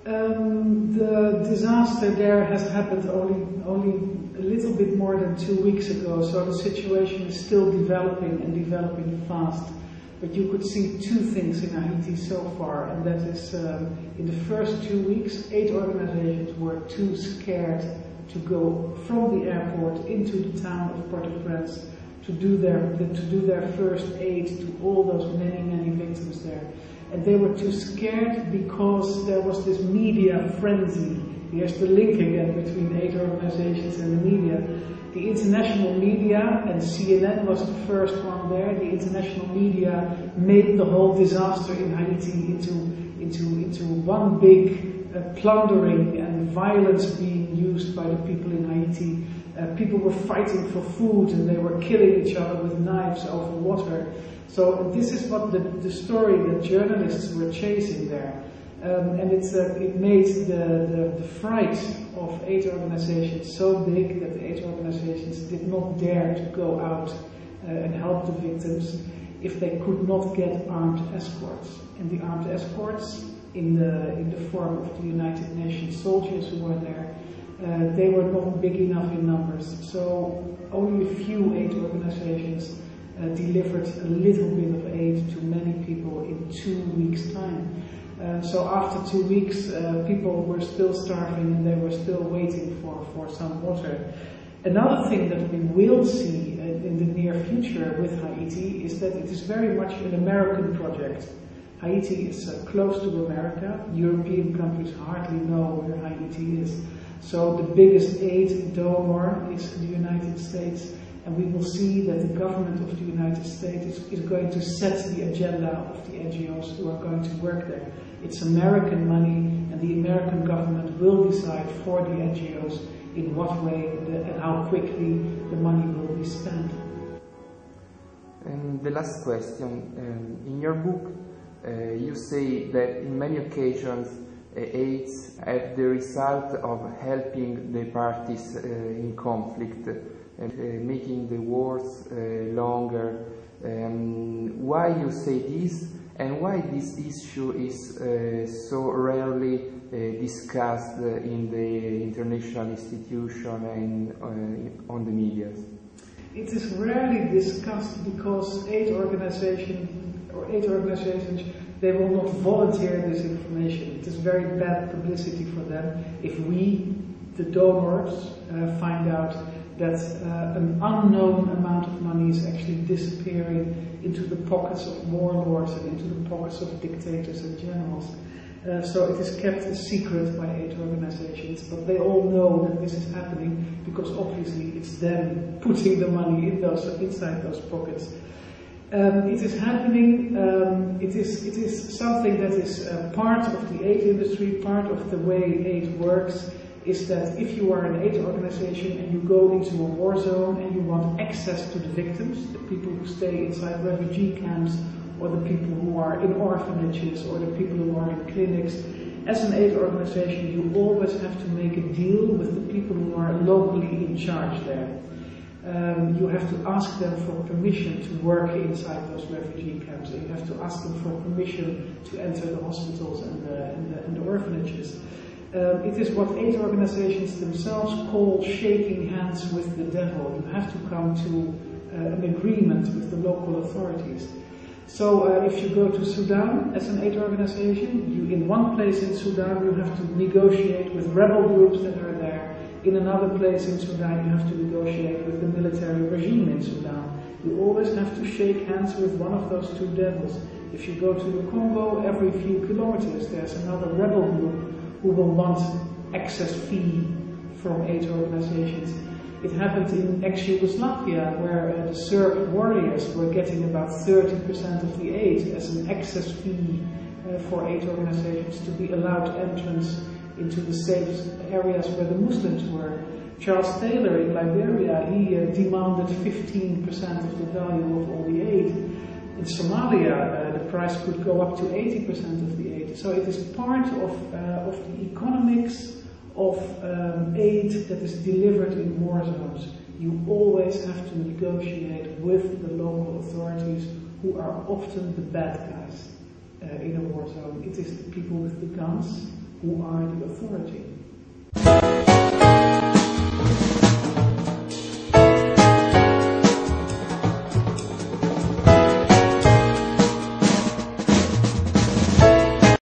The disaster there has happened only a little bit more than 2 weeks ago, so the situation is still developing and developing fast. But you could see two things in Haiti so far, and that is in the first 2 weeks, 8 organizations were too scared to go from the airport into the town of Port-au-Prince to do their first aid to all those many victims there. And they were too scared because there was this media frenzy. Here's the link again between 8 organizations and the media. The international media, and CNN was the first one there, the international media made the whole disaster in Haiti into one big plundering and violence being used by the people in Haiti. People were fighting for food and they were killing each other with knives over water. So this is what the story that journalists were chasing there. And it made the fright of 8 organizations so big that the 8 organizations did not dare to go out and help the victims if they could not get armed escorts. And the armed escorts, in the form of the United Nations soldiers who were there, they were not big enough in numbers. So only a few 8 organizations delivered a little bit of aid to many people in 2 weeks' time. So after 2 weeks, people were still starving and they were still waiting for some water. Another thing that we will see in the near future with Haiti is that it is very much an American project. Haiti is close to America. European countries hardly know where Haiti is. So the biggest aid donor is the United States. And we will see that the government of the United States is going to set the agenda of the NGOs who are going to work there. It's American money, and the American government will decide for the NGOs in what way and how quickly the money will be spent. And the last question, in your book you say that in many occasions aids have the result of helping the parties in conflict, making the wars longer. Why you say this, and why this issue is so rarely discussed in the international institution and on the media? It is rarely discussed because 8 organizations, they will not volunteer this information. It is very bad publicity for them if we, the donors, find out that an unknown amount of money is actually disappearing into the pockets of warlords and into the pockets of dictators and generals. So it is kept a secret by 8 organizations, but they all know that this is happening because obviously it's them putting the money inside those pockets. It is happening. It is something that is part of the aid industry, part of the way aid works. Is that if you are an aid organization and you go into a war zone and you want access to the victims, the people who stay inside refugee camps, or the people who are in orphanages, or the people who are in clinics, as an aid organization you always have to make a deal with the people who are locally in charge there. You have to ask them for permission to work inside those refugee camps, and you have to ask them for permission to enter the hospitals and the orphanages. It is what aid organizations themselves call shaking hands with the devil. You have to come to an agreement with the local authorities. So if you go to Sudan as an aid organization, in one place in Sudan you have to negotiate with rebel groups that are there. In another place in Sudan you have to negotiate with the military regime in Sudan. You always have to shake hands with one of those two devils. If you go to the Congo, every few kilometers there's another rebel group who will want access fee from aid organizations. It happened in ex-Yugoslavia, where the Serb warriors were getting about 30% of the aid as an access fee for aid organizations to be allowed entrance into the safe areas where the Muslims were. Charles Taylor in Liberia, he demanded 15% of the value of all the aid. In Somalia, the price could go up to 80% of the aid. So it is part of the economics of aid that is delivered in war zones. You always have to negotiate with the local authorities, who are often the bad guys in a war zone. It is the people with the guns who are the authority.